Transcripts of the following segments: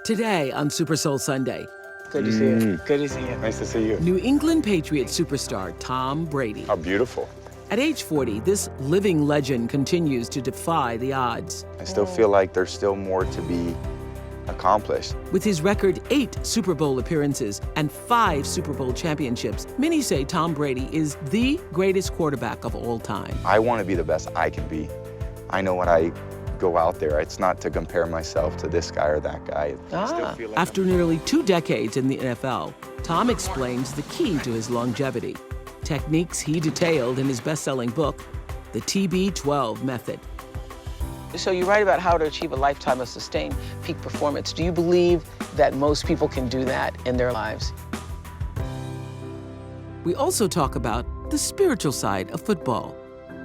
Today on Super Soul Sunday, Good to see you. Good to see you. Nice to see you. New England Patriot superstar Tom Brady. How beautiful. At age 40, this living legend continues to defy the odds. I still feel like there's still more to be accomplished. With his record 8 Super Bowl appearances and 5 Super Bowl championships, many say Tom Brady is the greatest quarterback of all time. I want to be the best I can be. I know when I go out there, it's not to compare myself to this guy or that guy. I still feel like After nearly 2 decades in the NFL, Tom explains the key to his longevity. Techniques he detailed in his best-selling book, The TB12 Method. So you write about how to achieve a lifetime of sustained peak performance. Do you believe that most people can do that in their lives? We also talk about the spiritual side of football.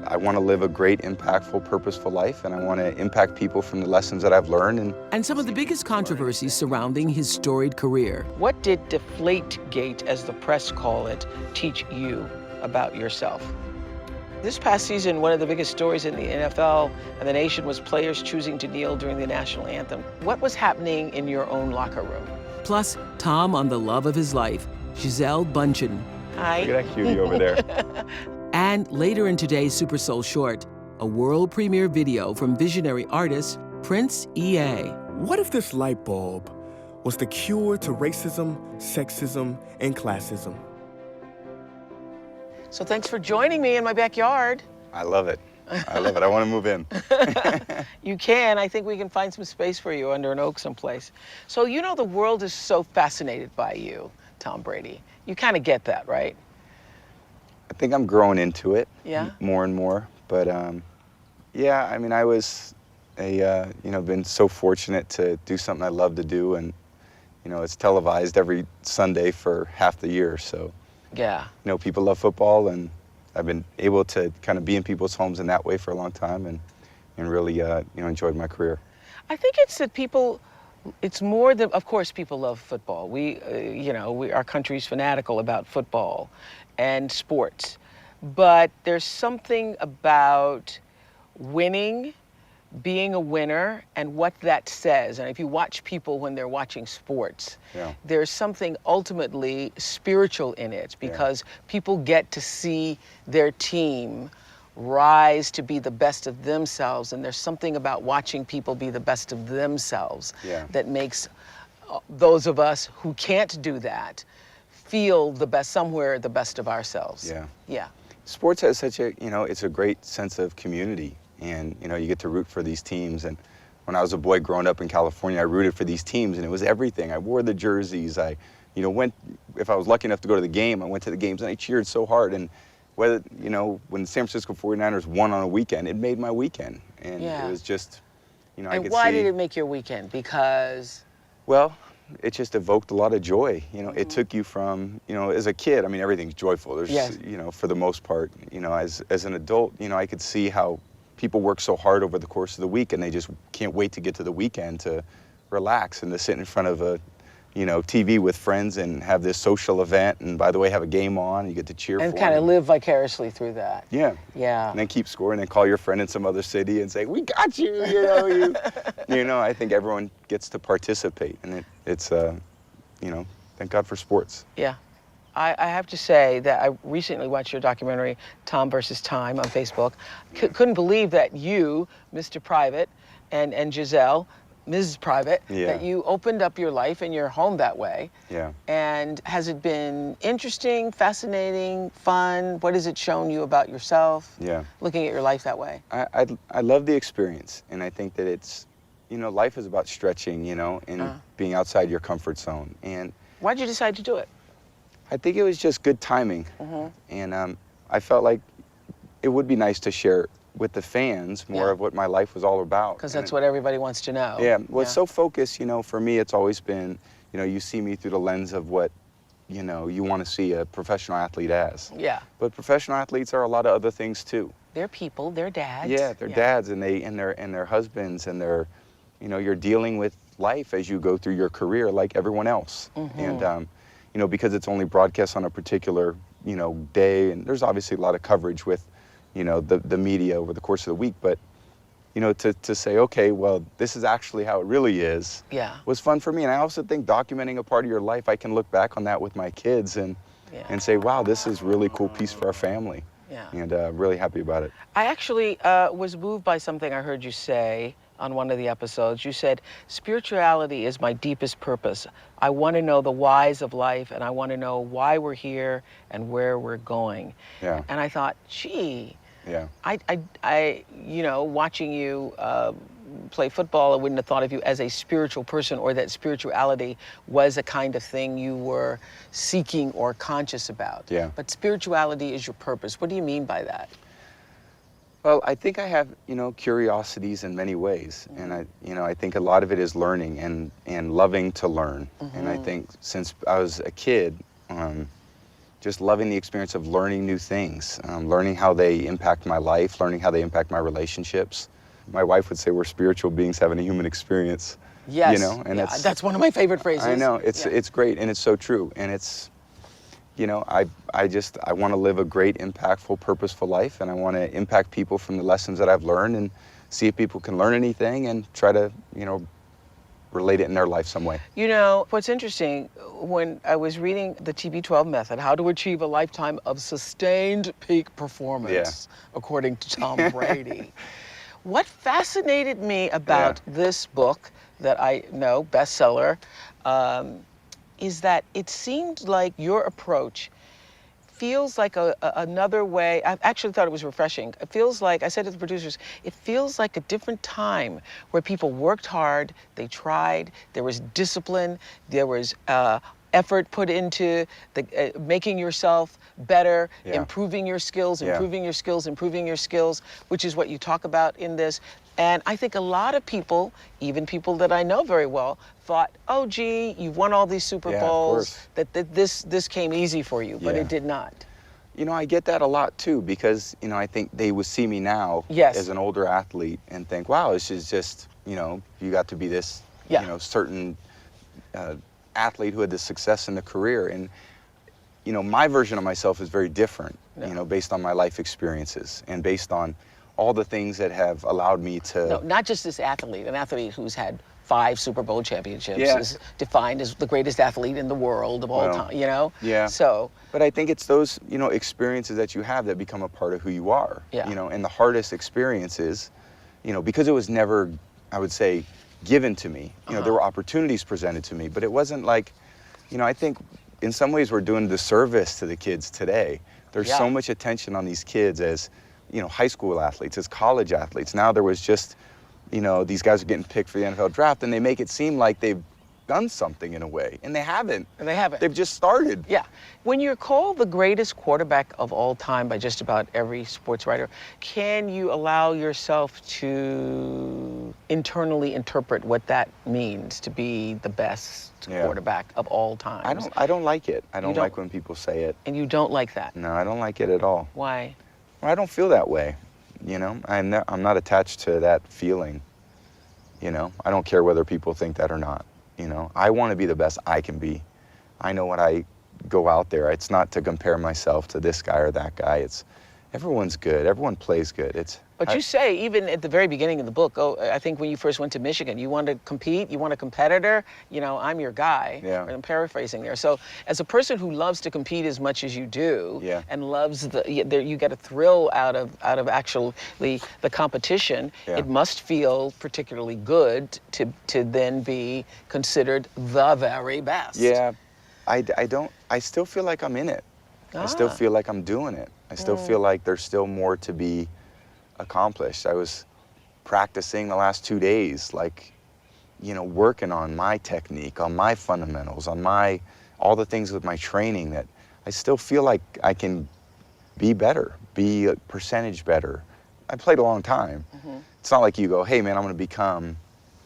I want to live a great, impactful, purposeful life, and I want to impact people from the lessons that I've learned. And some of the biggest controversies surrounding his storied career. What did Deflategate, as the press call it, teach you about yourself? This past season, one of the biggest stories in the NFL and the nation was players choosing to kneel during the national anthem. What was happening in your own locker room? Plus, Tom on the love of his life, Gisele Bündchen. Hi. Look at that cutie over there. And later in today's Super Soul short, a world premiere video from visionary artist Prince EA. What if this light bulb was the cure to racism, sexism, and classism? So thanks for joining me in my backyard. I love it. I love it. I want to move in. You can. I think we can find some space for you under an oak someplace. So you know the world is so fascinated by you, Tom Brady. You kind of get that, right? I think I'm growing into it more and more. But yeah, I mean, I was been so fortunate to do something I love to do, and it's televised every Sunday for half the year. So yeah, people love football, and I've been able to kind of be in people's homes in that way for a long time, and really enjoyed my career. I think it's that people. It's more than, of course, people love football. Our country's fanatical about football and sports. But there's something about winning, being a winner, and what that says. And if you watch people when they're watching sports, there's something ultimately spiritual in it, because people get to see their team rise to be the best of themselves, and there's something about watching people be the best of themselves that makes those of us who can't do that feel the best, somewhere the best of ourselves. Yeah. Sports has such a, it's a great sense of community, and you get to root for these teams. And when I was a boy growing up in California, I rooted for these teams, and it was everything. I wore the jerseys. I went, if I was lucky enough to go to the game, I went to the games, and I cheered so hard. And whether, when the San Francisco 49ers won on a weekend, it made my weekend. And it was just, I could see. And why did it make your weekend? Because? Well, it just evoked a lot of joy. It took you from, as a kid, I mean, everything's joyful. There's, for the most part, as an adult, I could see how people work so hard over the course of the week, and they just can't wait to get to the weekend to relax and to sit in front of a TV with friends and have this social event, and by the way, have a game on, you get to cheer for them. And kind of live vicariously through that. Yeah. And then keep scoring, and call your friend in some other city and say, we got you, I think everyone gets to participate, and it's thank God for sports. Yeah. I have to say that I recently watched your documentary, Tom versus Time, on Facebook. Couldn't believe that you, Mr. Private, and Gisele, Ms. Private, that you opened up your life and your home that way. Yeah. And has it been interesting, fascinating, fun? What has it shown you about yourself? Yeah. Looking at your life that way. I love the experience, and I think that it's, life is about stretching, and being outside your comfort zone. And why'd you decide to do it? I think it was just good timing. And I felt like it would be nice to share with the fans more of what my life was all about. Because that's what everybody wants to know. Yeah, well, it's so focused, for me, it's always been, you see me through the lens of what, you want to see a professional athlete as. Yeah. But professional athletes are a lot of other things too. They're people, they're dads. Yeah, they're dads, and their husbands, and they're, you're dealing with life as you go through your career like everyone else. And, because it's only broadcast on a particular, day, and there's obviously a lot of coverage with, the media over the course of the week, but you know, to say, okay, well, this is actually how it really is, was fun for me. And I also think documenting a part of your life, I can look back on that with my kids and say, wow, this is a really cool piece for our family. And I'm really happy about it. I actually was moved by something I heard you say on one of the episodes. You said, spirituality is my deepest purpose. I want to know the whys of life, and I want to know why we're here and where we're going. And I thought, gee, I you know, watching you play football, I wouldn't have thought of you as a spiritual person, or that spirituality was a kind of thing you were seeking or conscious about. But spirituality is your purpose. What do you mean by that? Well, I think I have, you know, curiosities in many ways. And I think a lot of it is learning and loving to learn. And I think since I was a kid, just loving the experience of learning new things, learning how they impact my life, learning how they impact my relationships. My wife would say we're spiritual beings having a human experience. Yes, you know, and that's one of my favorite phrases. I know, it's great, and it's so true. And it's, you know, I want to live a great, impactful, purposeful life, and I want to impact people from the lessons that I've learned and see if people can learn anything and try to, you know, relate it in their life some way. You know, what's interesting, when I was reading the TB12 method, how to achieve a lifetime of sustained peak performance, according to Tom Brady. What fascinated me about this book that I know, bestseller, is that it seemed like your approach feels like another way. I actually thought it was refreshing. It feels like, I said to the producers, it feels like a different time where people worked hard, they tried, there was discipline, there was effort put into making yourself better, improving your skills, improving your skills, improving your skills, which is what you talk about in this. And I think a lot of people, even people that I know very well, thought, oh, gee, you've won all these Super Bowls, that this came easy for you, but it did not. You know, I get that a lot too, because, you know, I think they would see me now as an older athlete and think, wow, this is just, you know, you got to be this, you know, certain athlete who had this success in the career. And, you know, my version of myself is very different, you know, based on my life experiences and based on all the things that have allowed me to... No, not just this athlete, an athlete who's had 5 Super Bowl championships is defined as the greatest athlete in the world of all time, you know? So... But I think it's those, you know, experiences that you have that become a part of who you are, you know, and the hardest experiences, you know, because it was never, I would say, given to me. You know, there were opportunities presented to me, but it wasn't like, you know, I think in some ways we're doing disservice to the kids today. There's so much attention on these kids as, you know, high school athletes, as college athletes. Now there was just, you know, these guys are getting picked for the NFL draft, and they make it seem like they've done something in a way, and they haven't. And they haven't. They've just started. Yeah. When you're called the greatest quarterback of all time by just about every sports writer, can you allow yourself to internally interpret what that means to be the best quarterback of all time? I don't like it. I don't like when people say it. And you don't like that? No, I don't like it at all. Why? Well, I don't feel that way. You know, I'm not attached to that feeling. You know, I don't care whether people think that or not. You know, I want to be the best I can be. I know when I go out there, it's not to compare myself to this guy or that guy. It's everyone's good. Everyone plays good. But you say, even at the very beginning of the book, I think when you first went to Michigan, you wanted to compete, you want a competitor, you know, I'm your guy. I'm paraphrasing there. So as a person who loves to compete as much as you do, and loves you get a thrill out of actually the competition, it must feel particularly good to then be considered the very best. I still feel like I'm in it. I still feel like I'm doing it. I still feel like there's still more to be accomplished. I was practicing the last 2 days, like, you know, working on my technique, on my fundamentals, on all the things with my training that I still feel like I can be better, be a percentage better. I played a long time. It's not like you go, hey man, I'm gonna become,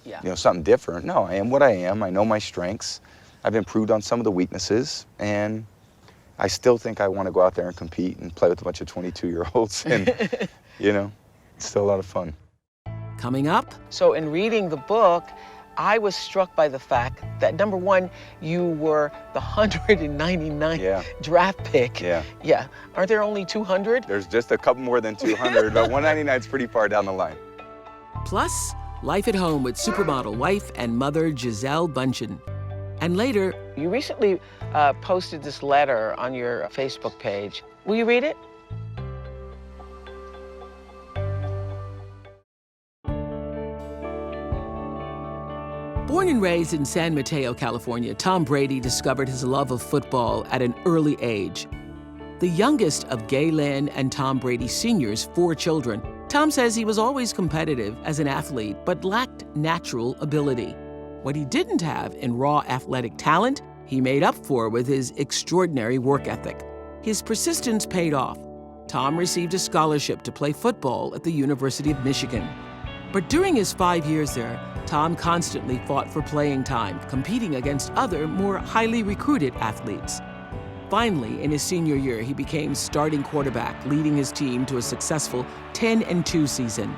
you know, something different. No, I am what I am. I know my strengths. I've improved on some of the weaknesses, and I still think I want to go out there and compete and play with a bunch of 22-year-olds, and you know, it's still a lot of fun. Coming up. So in reading the book, I was struck by the fact that, number one, you were the 199th draft pick. Aren't there only 200? There's just a couple more than 200, but 199 is pretty far down the line. Plus, life at home with supermodel wife and mother Gisele Bundchen. And later, you recently posted this letter on your Facebook page. Will you read it? Born and raised in San Mateo, California, Tom Brady discovered his love of football at an early age. The youngest of Gaylen and Tom Brady Sr.'s 4 children, Tom says he was always competitive as an athlete, but lacked natural ability. What he didn't have in raw athletic talent, he made up for with his extraordinary work ethic. His persistence paid off. Tom received a scholarship to play football at the University of Michigan. But during his 5 years there, Tom constantly fought for playing time, competing against other, more highly recruited athletes. Finally, in his senior year, he became starting quarterback, leading his team to a successful 10-2 season.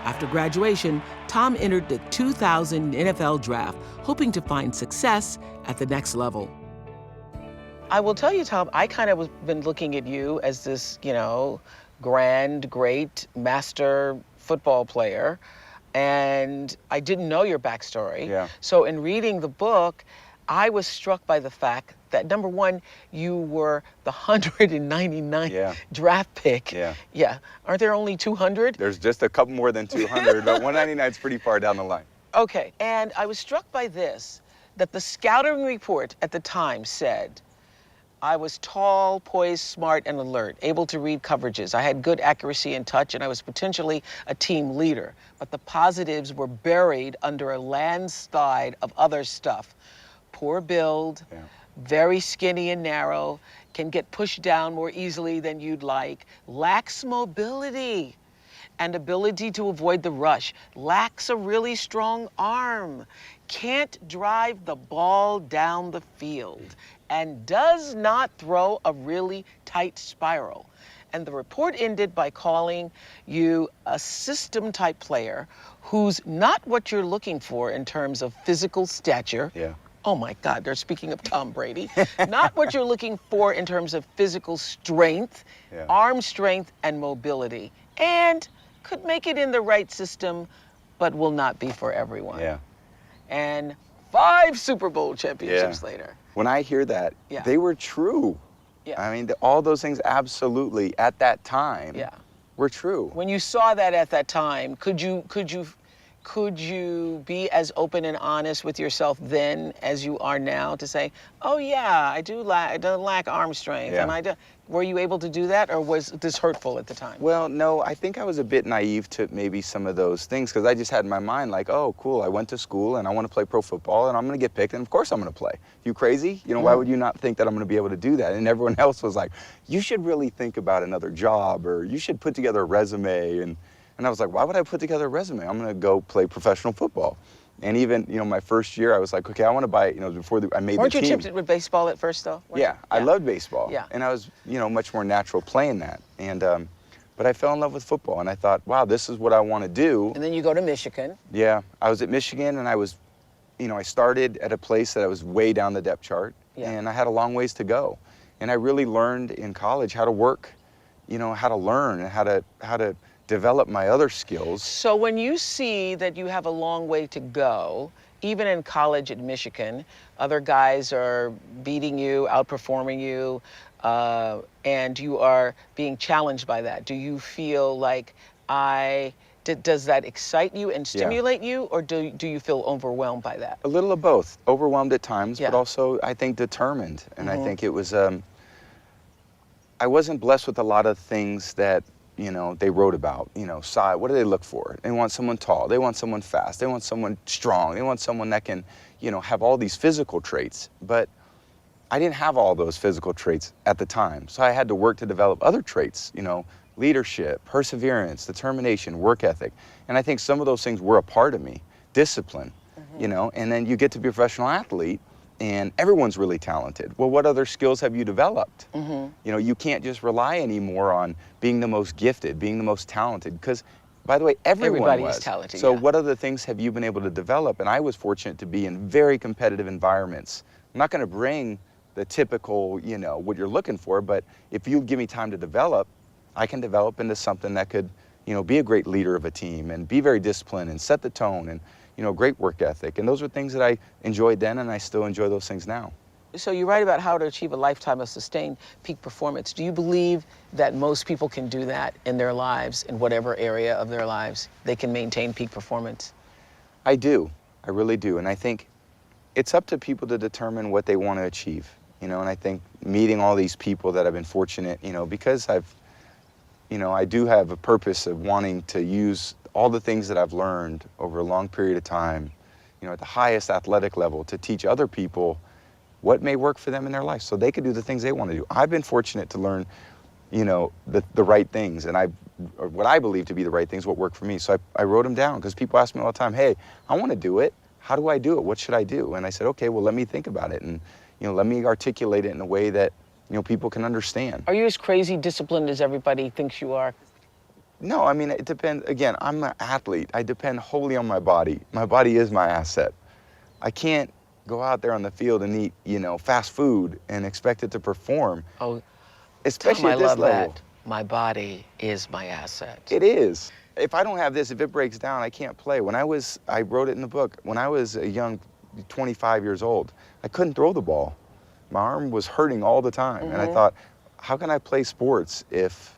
After graduation, Tom entered the 2000 NFL draft, hoping to find success at the next level. I will tell you, Tom, I kind of been looking at you as this, grand, great master football player, and I didn't know your backstory. Yeah. So in reading the book, I was struck by the fact that, number one, you were the 199th draft pick. Yeah. Yeah. Aren't there only 200? There's just a couple more than 200, but 199 is pretty far down the line. Okay. And I was struck by this, that the scouting report at the time said, I was tall, poised, smart, and alert, able to read coverages. I had good accuracy and touch, and I was potentially a team leader. But the positives were buried under a landslide of other stuff. Poor build, very skinny and narrow, can get pushed down more easily than you'd like, lacks mobility and ability to avoid the rush, lacks a really strong arm, can't drive the ball down the field, and does not throw a really tight spiral. And the report ended by calling you a system-type player who's not what you're looking for in terms of physical stature. Yeah. Oh my God, they're speaking of Tom Brady. Not what you're looking for in terms of physical strength, arm strength, and mobility. And could make it in the right system, but will not be for everyone. Yeah. And 5 Super Bowl championships later. When I hear that, they were true. Yeah. I mean, all those things absolutely at that time were true. When you saw that at that time, could you be as open and honest with yourself then as you are now to say, oh yeah, I don't lack arm strength, and were you able to do that, or was this hurtful at the time? Well, no, I think I was a bit naive to maybe some of those things, because I just had in my mind like, oh cool, I went to school and I want to play pro football and I'm going to get picked, and of course I'm going to play. You crazy? Why would you not think that I'm going to be able to do that? And everyone else was like, you should really think about another job, or you should put together a resume. And I was like, why would I put together a resume? I'm going to go play professional football. And even, my first year, I was like, okay, I want to buy, before I made the team. Weren't you tempted with baseball at first, though? Yeah, I loved baseball. Yeah. And I was, much more natural playing that. And, but I fell in love with football, and I thought, wow, this is what I want to do. And then you go to Michigan. Yeah, I was at Michigan, and I was, I started at a place that I was way down the depth chart, and I had a long ways to go. And I really learned in college how to work, how to learn, and how to develop my other skills. So when you see that you have a long way to go, even in college at Michigan, other guys are beating you, outperforming you, and you are being challenged by that, do you feel like does that excite you and stimulate you, or do you feel overwhelmed by that? A little of both. Overwhelmed at times, but also I think determined. And I think it was, I wasn't blessed with a lot of things that they wrote about, size. What do they look for? They want someone tall. They want someone fast. They want someone strong. They want someone that can, have all these physical traits. But I didn't have all those physical traits at the time. So I had to work to develop other traits, leadership, perseverance, determination, work ethic. And I think some of those things were a part of me. Discipline, and then you get to be a professional athlete, and everyone's really talented. Well, what other skills have you developed? You can't just rely anymore on being the most gifted, being the most talented, because, by the way, everybody is talented. So what other things have you been able to develop? And I was fortunate to be in very competitive environments. I'm not going to bring the typical, what you're looking for, but if you give me time to develop, I can develop into something that could, be a great leader of a team and be very disciplined and set the tone and, great work ethic. And those are things that I enjoyed then, and I still enjoy those things now. So you write about how to achieve a lifetime of sustained peak performance. Do you believe that most people can do that in their lives, in whatever area of their lives, they can maintain peak performance? I do. I really do. And I think it's up to people to determine what they want to achieve, and I think meeting all these people that I've been fortunate, because I do have a purpose of wanting to use all the things that I've learned over a long period of time, at the highest athletic level, to teach other people what may work for them in their life so they could do the things they want to do. I've been fortunate to learn, the right things, and or what I believe to be the right things, what work for me. So I wrote them down, because people ask me all the time, hey, I want to do it. How do I do it? What should I do? And I said, okay, well, let me think about it, and let me articulate it in a way that people can understand. Are you as crazy disciplined as everybody thinks you are? No, I mean, it depends. Again, I'm an athlete. I depend wholly on my body. My body is my asset. I can't go out there on the field and eat, fast food and expect it to perform. Oh, especially Tom, at this I love level. that. My body is my asset. It is. If I don't have this, if it breaks down, I can't play. I wrote it in the book, when I was a young 25 years old, I couldn't throw the ball. My arm was hurting all the time. And I thought, how can I play sports if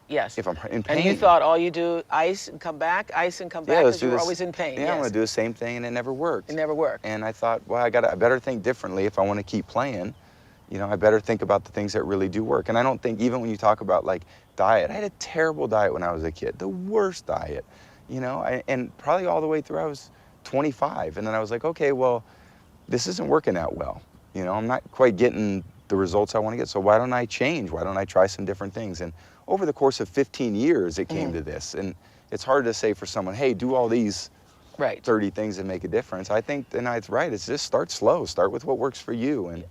I'm in pain? And you thought all you do, ice and come back, because you were always in pain. Yeah, I'm gonna do the same thing, and it never worked. It never worked. And I thought, well, I better think differently if I want to keep playing. I better think about the things that really do work. And I don't think, even when you talk about like diet, I had a terrible diet when I was a kid, the worst diet, and probably all the way through I was 25. And then I was like, okay, well, this isn't working out well. I'm not quite getting the results I want to get. So why don't I change? Why don't I try some different things? And over the course of 15 years, it came to this. And it's hard to say for someone, hey, do all these 30 things that make a difference. I think it's right. It's just start slow. Start with what works for you. And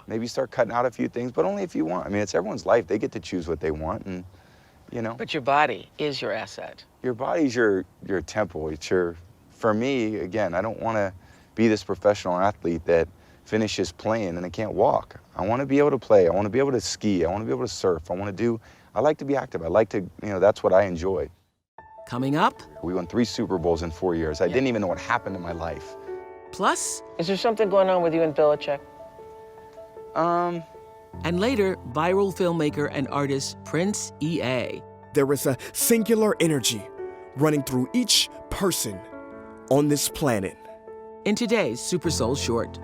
maybe start cutting out a few things, but only if you want. I mean, it's everyone's life. They get to choose what they want, and But your body is your asset. Your body's your temple. It's for me, again, I don't want to be this professional athlete that finishes playing and they can't walk. I want to be able to play. I want to be able to ski. I want to be able to surf. I like to be active. I like to, that's what I enjoy. Coming up. We won 3 Super Bowls in 4 years. I didn't even know what happened in my life. Plus. Is there something going on with you and Belichick? And later, viral filmmaker and artist Prince E.A. There is a singular energy running through each person on this planet. In today's Super Soul Short.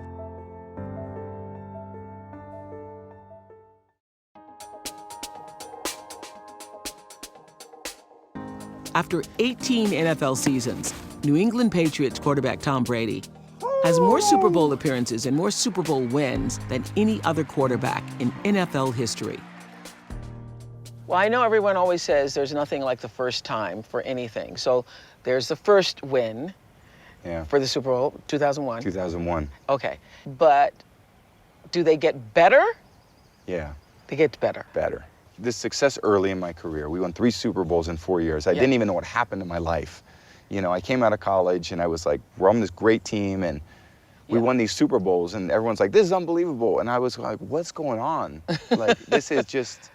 After 18 NFL seasons, New England Patriots quarterback Tom Brady has more Super Bowl appearances and more Super Bowl wins than any other quarterback in NFL history. Well, I know everyone always says there's nothing like the first time for anything. So there's the first win for the Super Bowl, 2001. 2001. Okay, but do they get better? Yeah. They get better. Better. This success early in my career, we won 3 Super Bowls in 4 years. I didn't even know what happened in my life. I came out of college and I was like, we're on this great team and we won these Super Bowls and everyone's like, this is unbelievable. And I was like, what's going on? Like, this is just,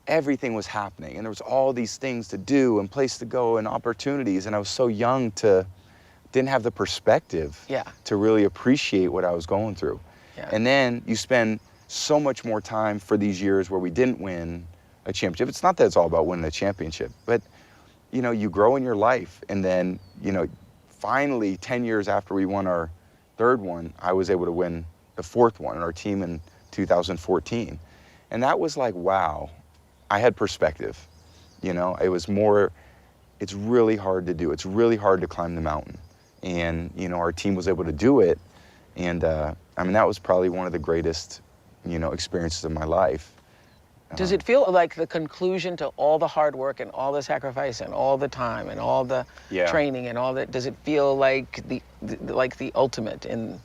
everything was happening. And there was all these things to do and place to go and opportunities. And I was so young didn't have the perspective to really appreciate what I was going through. Yeah. And then you spend so much more time for these years where we didn't win a championship. It's not that it's all about winning a championship, but you grow in your life. And then, finally 10 years after we won our 3rd one, I was able to win the 4th one in our team in 2014. And that was like, wow, I had perspective. It was more, it's really hard to do. It's really hard to climb the mountain. And, our team was able to do it. And, that was probably one of the greatest, experiences of my life. Does it feel like the conclusion to all the hard work and all the sacrifice and all the time and all the training and all that? Does it feel like the ultimate and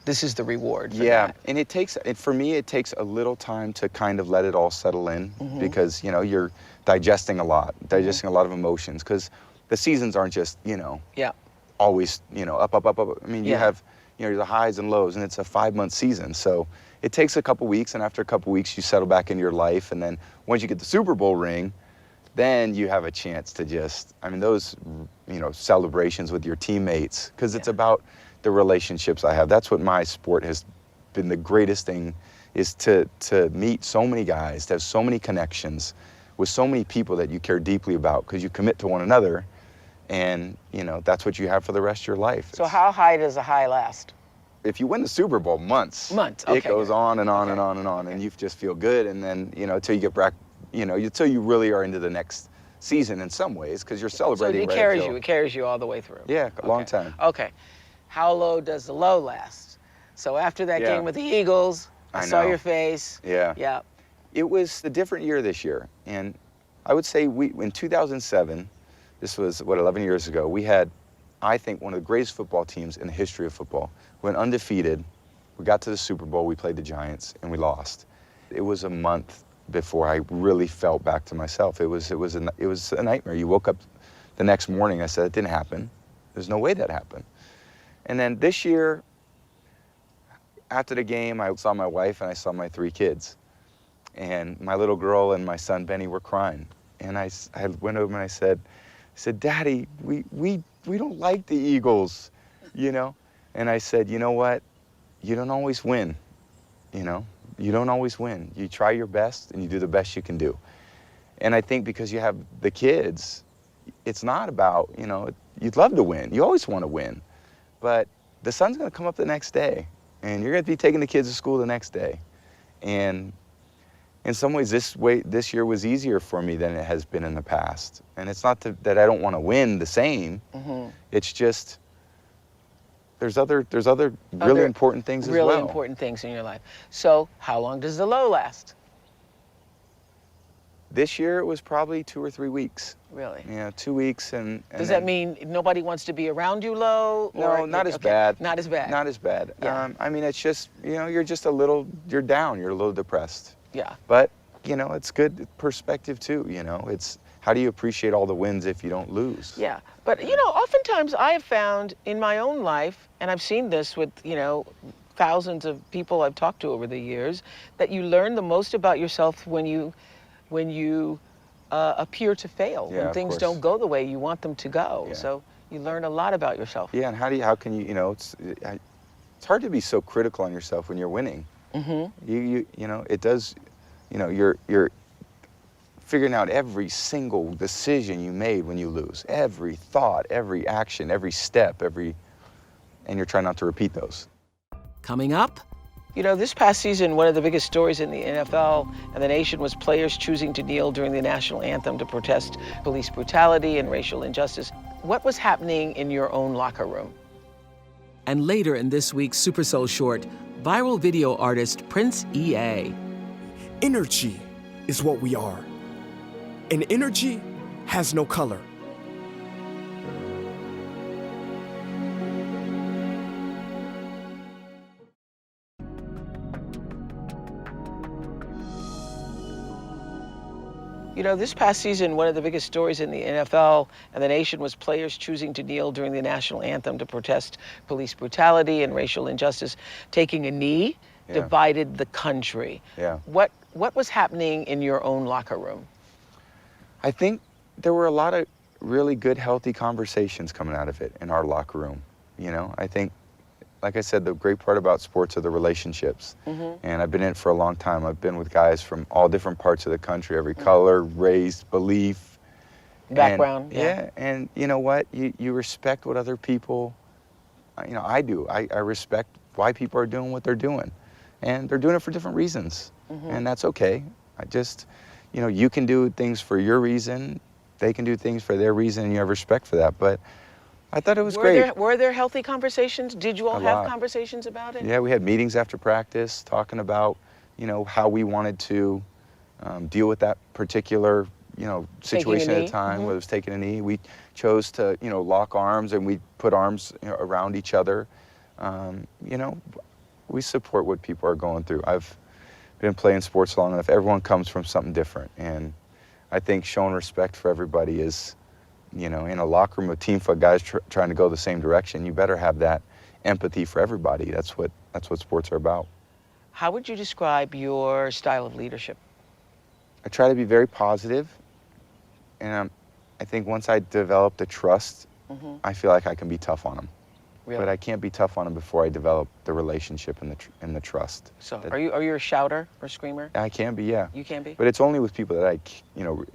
this is the reward for that? And for me, it takes a little time to kind of let it all settle in because, you're digesting a lot of emotions because the seasons aren't just, always, up, up, up, up. I mean, you have, the highs and lows and it's a 5-month season. So it takes a couple weeks, and after a couple weeks, you settle back into your life. And then once you get the Super Bowl ring, then you have a chance to just, I mean, those, you know, celebrations with your teammates, because it's about the relationships I have. That's what my sport has been the greatest thing, is to meet so many guys, to have so many connections with so many people that you care deeply about, because you commit to one another, and, you know, that's what you have for the rest of your life. So how high does a high last? If you win the Super Bowl, months. Months, okay. It goes on and on and on and on, and you just feel good, and then, you know, until you get back, you know, until you really are into the next season in some ways, because you're celebrating. So it carries you all the way through. Yeah, a long time. Okay. How low does the low last? So after that game with the Eagles, I saw your face. Yeah. Yeah. It was a different year this year, and I would say in 2007, this was, 11 years ago, we had, I think, one of the greatest football teams in the history of football. We went undefeated. We got to the Super Bowl. We played the Giants, and we lost. It was a month before I really felt back to myself. It was a nightmare. You woke up the next morning. I said, it didn't happen. There's no way that happened. And then this year, after the game, I saw my wife and I saw my 3 kids. And my little girl and my son Benny were crying. And I went over and I said, Daddy, we don't like the Eagles, you know? And I said, you know what? You don't always win, you know? You don't always win. You try your best and you do the best you can do. And I think because you have the kids, it's not about, you know, you'd love to win. You always want to win. But the sun's going to come up the next day, and you're going to be taking the kids to school the next day. And in some ways, this year was easier for me than it has been in the past. And it's not that I don't want to win the same. Mm-hmm. It's just there's other really important things as well. Really important things in your life. So how long does the low last? This year it was probably 2 or 3 weeks. Really? Yeah, 2 weeks. And does that mean nobody wants to be around you low? No, not as bad. Not as bad. Not as bad. Yeah. I mean, it's just, you know, you're down, you're a little depressed. Yeah. But, you know, it's good perspective too, you know. It's how do you appreciate all the wins if you don't lose? Yeah. But, you know, oftentimes I have found in my own life, and I've seen this with, you know, thousands of people I've talked to over the years, that you learn the most about yourself when you appear to fail, when things don't go the way you want them to go. Yeah. So you learn a lot about yourself. Yeah, and how can you, you know, it's hard to be so critical on yourself when you're winning. Mm-hmm. You know, it does, you know, you're figuring out every single decision you made when you lose, every thought, every action, every step, and you're trying not to repeat those. Coming up, you know, this past season, one of the biggest stories in the NFL and the nation was players choosing to kneel during the national anthem to protest police brutality and racial injustice. What was happening in your own locker room? and later in this week's SuperSoul short, viral video artist Prince EA. Energy is what we are. And energy has no color. You know, this past season, one of the biggest stories in the NFL and the nation was players choosing to kneel during the national anthem to protest police brutality and racial injustice. Taking a knee divided the country. Yeah. What was happening in your own locker room? I think there were a lot of really good, healthy conversations coming out of it in our locker room. You know, I think, like I said, the great part about sports are the relationships. Mm-hmm. And I've been in it for a long time. I've been with guys from all different parts of the country, every color, race, belief. Background. And, and you know what? You respect what other people, you know, I do. I respect why people are doing what they're doing. And they're doing it for different reasons. Mm-hmm. And that's okay. I just, you know, you can do things for your reason. They can do things for their reason, and you have respect for that. But I thought it was great. Were there healthy conversations? Did you all have conversations about it? Yeah, we had meetings after practice talking about, you know, how we wanted to deal with that particular, you know, situation at a time, whether it was taking a knee. We chose to, you know, lock arms, and we put arms, you know, around each other. You know, we support what people are going through. I've been playing sports long enough. Everyone comes from something different, and I think showing respect for everybody is, you know, in a locker room, a team full of guys trying to go the same direction, you better have that empathy for everybody. That's what sports are about. How would you describe your style of leadership? I try to be very positive, And I think once I develop the trust, I feel like I can be tough on them. Really? But I can't be tough on them before I develop the relationship and the trust. So are you a shouter or screamer? I can be, yeah. You can be? But it's only with people that I,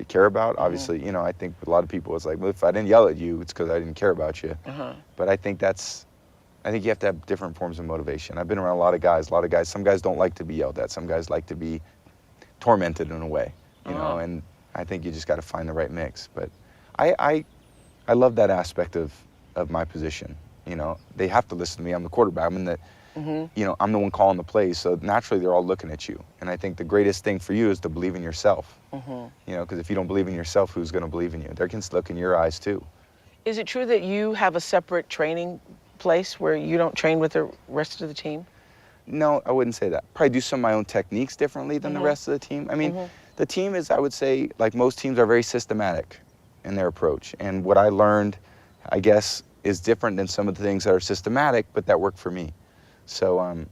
care about. Obviously, I think with a lot of people, it's like, well, if I didn't yell at you, it's because I didn't care about you. But I think you have to have different forms of motivation. I've been around a lot of guys. Some guys don't like to be yelled at. Some guys like to be tormented in a way, and I think you just got to find the right mix. But I love that aspect of my position. They have to listen to me. I'm the quarterback. I'm I'm the one calling the plays. So naturally, they're all looking at you. And I think the greatest thing for you is to believe in yourself. Because if you don't believe in yourself, who's going to believe in you? They can look in your eyes too. Is it true that you have a separate training place where you don't train with the rest of the team? No, I wouldn't say that. Probably do some of my own techniques differently than the rest of the team. I mean, the team is, I would say, like most teams, are very systematic in their approach. And what I learned, I guess, is different than some of the things that are systematic, but that work for me. So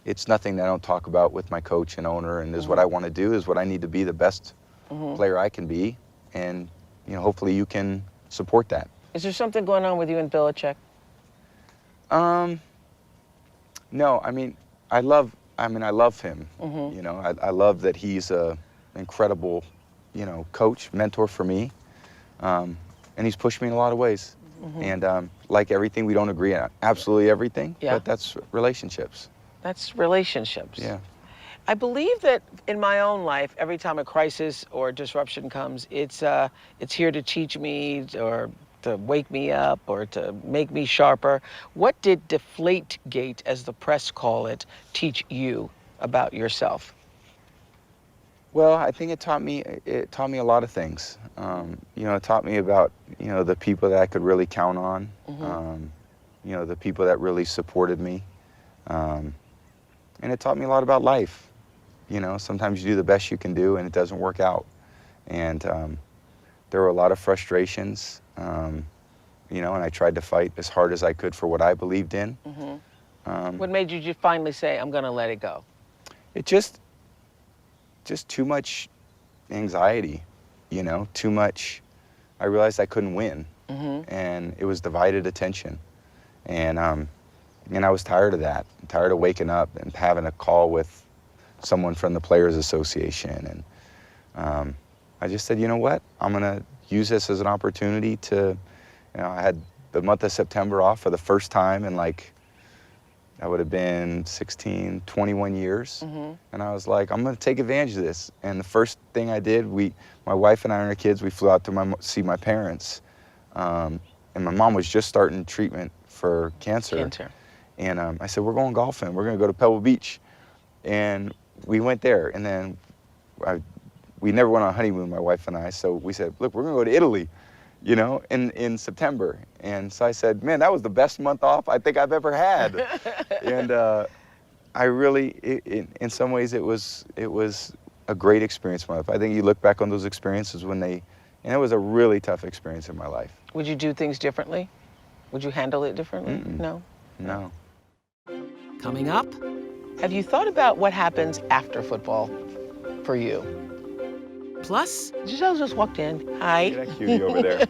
it's nothing that I don't talk about with my coach and owner, and is what I want to do, is what I need to be the best player I can be. And, hopefully you can support that. Is there something going on with you and Belichick? No, I love him. I love that he's a incredible, coach, mentor for me. And he's pushed me in a lot of ways. And like everything, we don't agree on absolutely everything, but that's relationships. That's relationships. Yeah. I believe that in my own life, every time a crisis or disruption comes, it's here to teach me or to wake me up or to make me sharper. What did Deflategate, as the press call it, teach you about yourself? Well, I think it taught me a lot of things. It taught me about, the people that I could really count on, the people that really supported me. And it taught me a lot about life. Sometimes you do the best you can do and it doesn't work out. And there were a lot of frustrations, and I tried to fight as hard as I could for what I believed in. What made you just finally say, I'm going to let it go? It just too much anxiety, too much. I realized I couldn't win, and it was divided attention. And I was tired of that. I'm tired of waking up and having a call with someone from the Players Association. And I just said, you know what? I'm going to use this as an opportunity to, I had the month of September off for the first time in I would have been 16, 21 years. And I was like, I'm going to take advantage of this. And the first thing I did, my wife and I and our kids, we flew out to see my parents. And my mom was just starting treatment for cancer. And I said, we're going golfing. We're going to go to Pebble Beach. And we went there. And then we never went on a honeymoon, my wife and I. So we said, look, we're going to go to Italy, in September. And so I said, man, that was the best month off I think I've ever had. And I really, in some ways, it was a great experience in my life. I think you look back on those experiences and it was a really tough experience in my life. Would you do things differently? Would you handle it differently? No? No. Coming up, have you thought about what happens after football for you? plus Giselle just walked in. Hi. That cutie over there.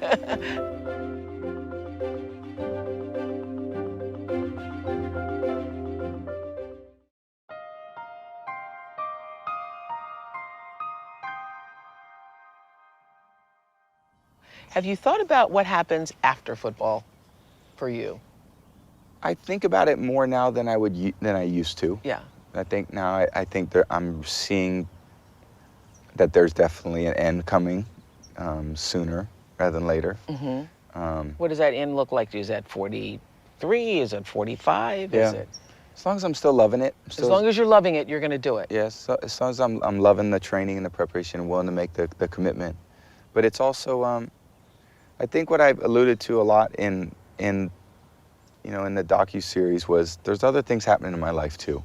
Have you thought about what happens after football for you? I think about it more now than I used to. Yeah. I think now I'm seeing that there's definitely an end coming sooner rather than later. What does that end look like? Is that 43? Is it 45? Yeah. Is it? As long as I'm still loving it. As long as you're loving it, you're going to do it. Yes. So, as long as I'm loving the training and the preparation and willing to make the commitment. But it's also, I think what I've alluded to a lot in the docuseries was there's other things happening in my life too.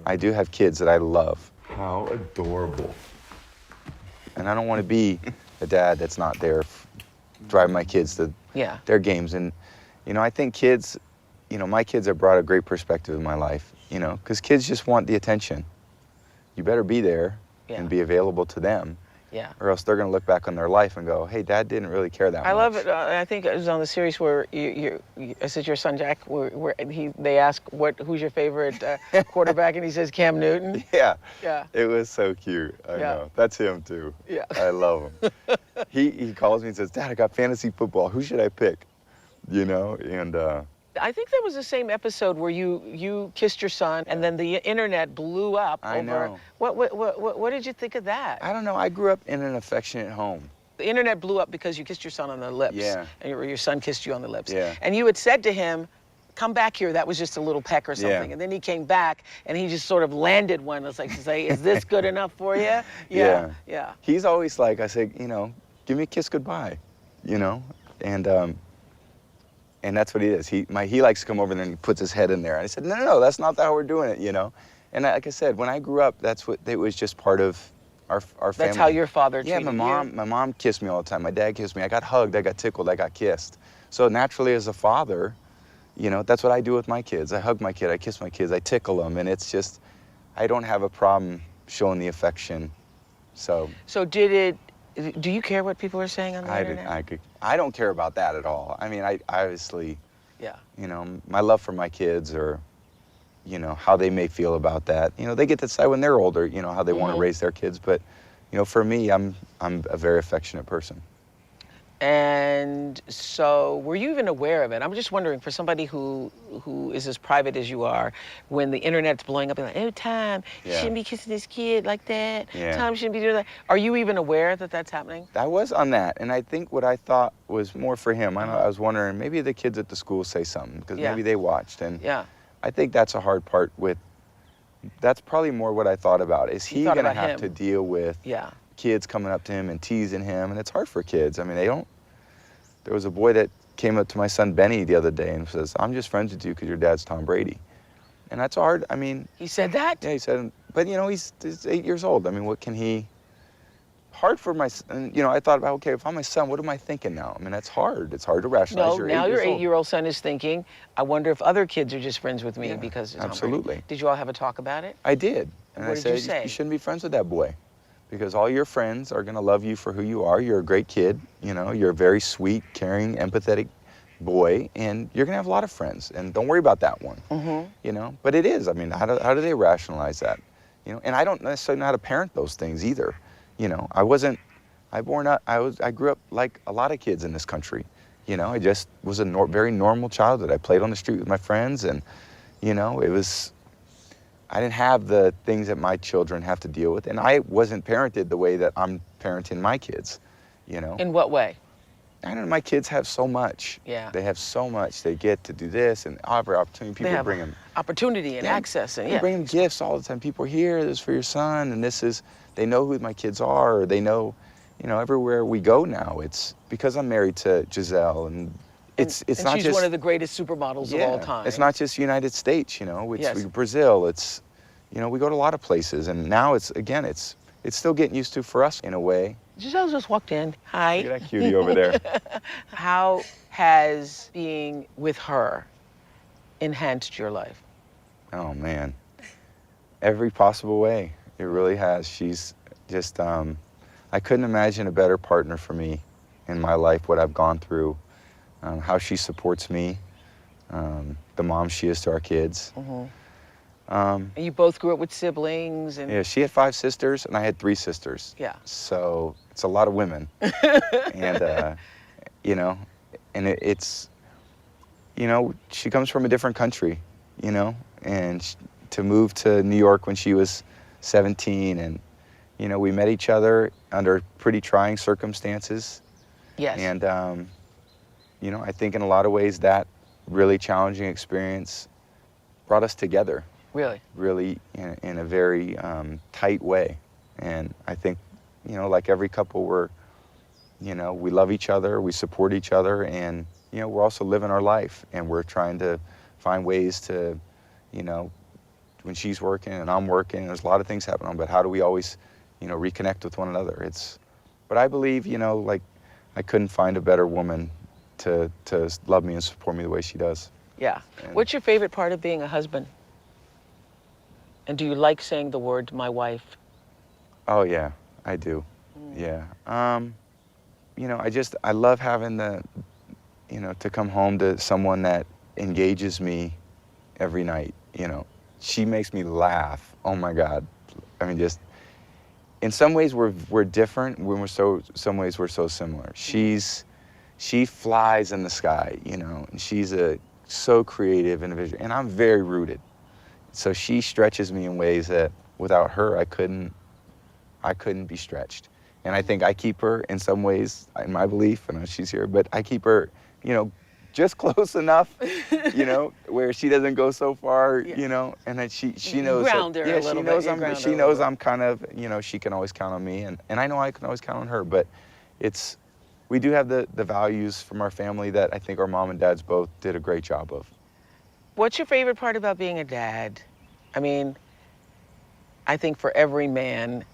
I do have kids that I love. How adorable. And I don't want to be a dad that's not there driving my kids to their games. And, I think kids, my kids have brought a great perspective in my life, because kids just want the attention. You better be there and be available to them. Yeah. Or else they're going to look back on their life and go, hey, Dad didn't really care that much. I love it. I think it was on the series where is it your son Jack? Where they ask who's your favorite quarterback, and he says Cam Newton. Yeah. Yeah. It was so cute. I know. That's him too. Yeah. I love him. He calls me and says, Dad, I got fantasy football. Who should I pick? You know, and I think that was the same episode where you kissed your son, and then the internet blew up. I know. What did you think of that? I don't know. I grew up in an affectionate home. The internet blew up because you kissed your son on the lips. Yeah. And your son kissed you on the lips. Yeah. And you had said to him, come back here, that was just a little peck or something. Yeah. And then he came back and he just sort of landed one. It's like to say, is this good enough for you? Yeah. Yeah. He's always like, I say, you know, give me a kiss goodbye, you know? And that's what he is. He likes to come over there and he puts his head in there. And I said, no, that's not how we're doing it, you know? And like I said, when I grew up, it was just part of our family. That's how your father treated you? Yeah, my mom kissed me all the time. My dad kissed me. I got hugged, I got tickled, I got kissed. So naturally as a father, you know, that's what I do with my kids. I hug my kid, I kiss my kids, I tickle them. And it's just, I don't have a problem showing the affection. So do you care what people are saying on the internet? I don't care about that at all. I mean, I obviously, yeah, you know, my love for my kids, or, you know, how they may feel about that. You know, they get to decide when they're older, you know, how they want to raise their kids. But, you know, for me, I'm a very affectionate person. And so, were you even aware of it? I'm just wondering, for somebody who is as private as you are, when the internet's blowing up, you're like, oh, Tom, you shouldn't be kissing this kid like that. Yeah. Tom shouldn't be doing that. Are you even aware that that's happening? I was on that, and I think what I thought was more for him. I was wondering, maybe the kids at the school say something, because maybe they watched. And I think that's a hard part that's probably more what I thought about. Is he going to have to deal with kids coming up to him and teasing him? And it's hard for kids. I mean, there was a boy that came up to my son Benny the other day and says, I'm just friends with you because your dad's Tom Brady. And that's hard. I mean... He said that? Yeah, he said, but, you know, he's 8 years old. I mean, what can he... Hard for my son. You know, I thought about, okay, if I'm my son, what am I thinking now? I mean, that's hard. It's hard to rationalize. No, now your 8-year-old son is thinking, I wonder if other kids are just friends with me because of Tom absolutely. Brady. Did you all have a talk about it? I did. And what I said, did you say? You shouldn't be friends with that boy, because all your friends are going to love you for who you are. You're a great kid. You know, you're a very sweet, caring, empathetic boy, and you're going to have a lot of friends. And don't worry about that one. You know, but it is. I mean, how do they rationalize that? You know, and I don't necessarily know how to parent those things either. You know, I grew up like a lot of kids in this country. You know, I just was a very normal childhood. I played on the street with my friends, and, you know, I didn't have the things that my children have to deal with, and I wasn't parented the way that I'm parenting my kids, you know. In what way? I don't know, my kids have so much. Yeah. They have so much. They get to do this, and every opportunity, people bring them. Opportunity and access, and they bring them gifts all the time. People are here, this is for your son, and they know who my kids are, or they know, you know, everywhere we go now, it's because I'm married to Giselle, and it's not just... she's one of the greatest supermodels of all time. It's not just United States, you know, it's Brazil, it's, you know, we go to a lot of places, and now it's still getting used to for us in a way. Giselle just walked in. Hi. Look at that cutie over there. How has being with her enhanced your life? Oh, man. Every possible way. It really has. She's just, I couldn't imagine a better partner for me in my life, what I've gone through, how she supports me, the mom she is to our kids. And you both grew up with siblings? And... Yeah, she had 5 sisters, and I had 3 sisters. Yeah. So it's a lot of women. And, you know, and it's, you know, she comes from a different country, you know, and to move to New York when she was 17, and, you know, we met each other under pretty trying circumstances. Yes. And, you know, I think in a lot of ways that really challenging experience brought us together. Really? Really in a very tight way. And I think, you know, like every couple, you know, we love each other, we support each other, and, you know, we're also living our life, and we're trying to find ways to, you know, when she's working and I'm working, there's a lot of things happening, but how do we always, you know, reconnect with one another? But I believe, you know, like, I couldn't find a better woman to love me and support me the way she does. Yeah. What's your favorite part of being a husband? And do you like saying the word, my wife? Oh, yeah, I do. Yeah. You know, I love having to come home to someone that engages me every night, you know. She makes me laugh. Oh my God. I mean, just, in some ways we're different, some ways we're so similar. She flies in the sky, you know, and she's so creative and visionary, and I'm very rooted. So she stretches me in ways that without her I couldn't be stretched. And I think I keep her in some ways, in my belief, I know she's here, but I keep her, you know, just close enough, you know, where she doesn't go so far, you know, and then she knows ground her that, a little bit. she knows I'm kind of, you know, she can always count on me, and I know I can always count on her. But we do have the values from our family that I think our mom and dads both did a great job of. What's your favorite part about being a dad? I mean, I think for every man,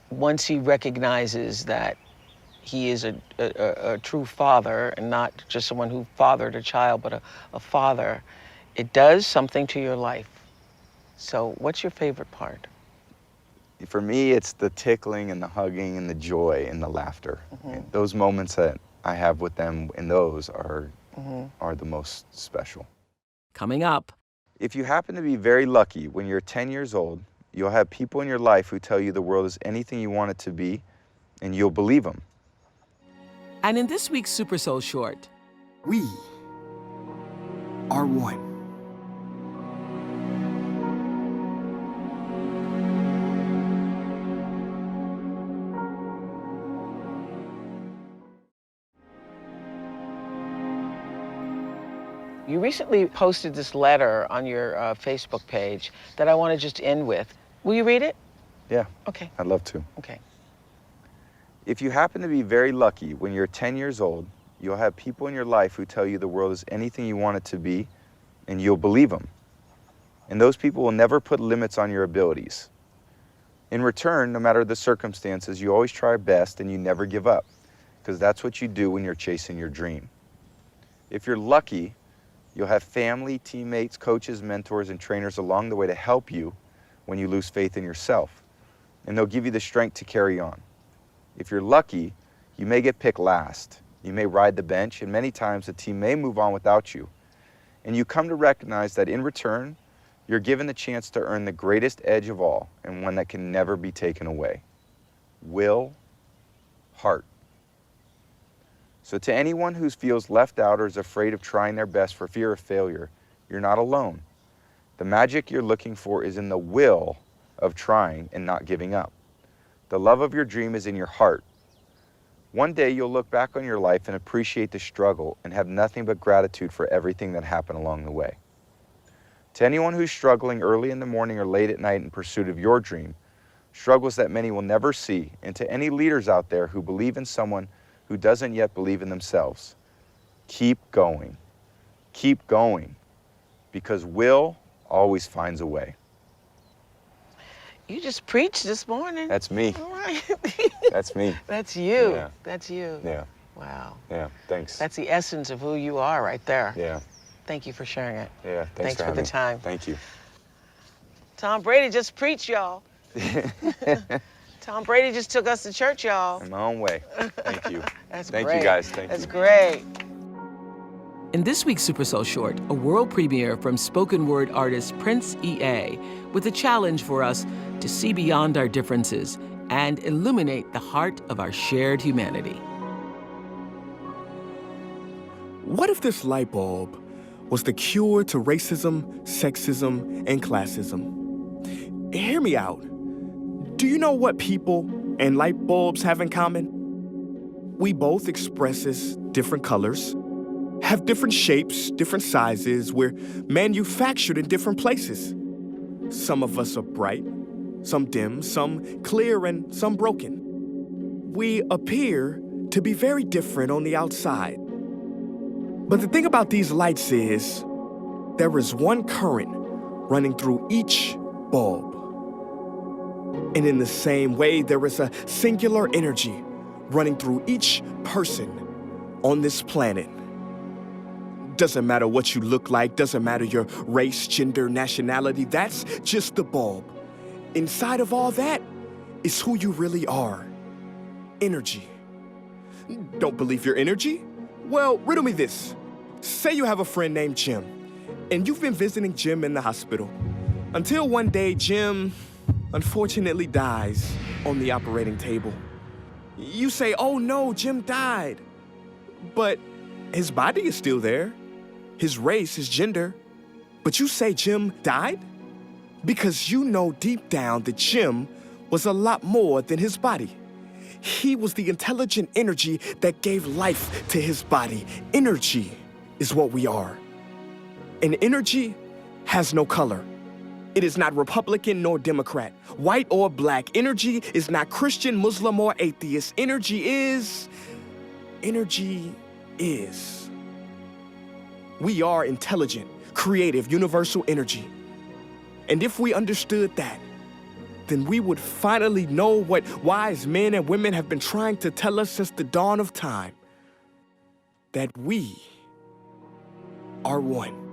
once he recognizes that he is a true father and not just someone who fathered a child, but a father, it does something to your life. So what's your favorite part? For me, it's the tickling and the hugging and the joy and the laughter. And those moments that I have with them, and those are the most special. Coming up. If you happen to be very lucky when you're 10 years old, you'll have people in your life who tell you the world is anything you want it to be, and you'll believe them. And in this week's Super Soul Short, We are one. You recently posted this letter on your Facebook page that I want to just end with. Will you read it? Yeah. Okay. I'd love to. Okay. If you happen to be very lucky when you're 10 years old, you'll have people in your life who tell you the world is anything you want it to be, and you'll believe them. And those people will never put limits on your abilities. In return, no matter the circumstances, you always try your best and you never give up, because that's what you do when you're chasing your dream. If you're lucky, you'll have family, teammates, coaches, mentors, and trainers along the way to help you when you lose faith in yourself. And they'll give you the strength to carry on. If you're lucky, you may get picked last. You may ride the bench, and many times the team may move on without you. And you come to recognize that in return, you're given the chance to earn the greatest edge of all, and one that can never be taken away. Will, heart. So to anyone who feels left out or is afraid of trying their best for fear of failure, you're not alone. The magic you're looking for is in the will of trying and not giving up. The love of your dream is in your heart. One day you'll look back on your life and appreciate the struggle and have nothing but gratitude for everything that happened along the way. To anyone who's struggling early in the morning or late at night in pursuit of your dream, struggles that many will never see, and to any leaders out there who believe in someone who doesn't yet believe in themselves, keep going. Keep going, because will always finds a way. You just preached this morning. That's me. All right. That's me. That's you. Yeah. That's you. Yeah. Wow. Yeah. Thanks. That's the essence of who you are right there. Yeah. Thank you for sharing it. Yeah. Thanks for having the me. time. Thank you. Tom Brady just preached, y'all. Tom Brady just took us to church, y'all. In my own way. Thank you. That's Thank great. you guys. Thank That's you. great. in this week's Super Soul Short, a world premiere from spoken word artist Prince E.A. with a challenge for us to see beyond our differences and illuminate the heart of our shared humanity. What if this light bulb was the cure to racism, sexism, and classism? Hear me out. Do you know what people and light bulbs have in common? We both express as different colors, have different shapes, different sizes. We're manufactured in different places. Some of us are bright, some dim, some clear, and some broken. We appear to be very different on the outside. But the thing about these lights is, there is one current running through each bulb. And in the same way, there is a singular energy running through each person on this planet. Doesn't matter what you look like, doesn't matter your race, gender, nationality, that's just the bulb. Inside of all that is who you really are. energy. Don't believe your energy? Well, riddle me this. Say you have a friend named Jim, and you've been visiting Jim in the hospital. Until one day, Jim unfortunately dies on the operating table. You say, oh no, Jim died. But his body is still there, his race, his gender. But you say Jim died? Because you know deep down that Jim was a lot more than his body. He was the intelligent energy that gave life to his body. Energy is what we are. And energy has no color. It is not Republican nor Democrat, white or black. Energy is not Christian, Muslim, or atheist. Energy is. We are intelligent, creative, universal energy. And if we understood that, then we would finally know what wise men and women have been trying to tell us since the dawn of time, that we are one.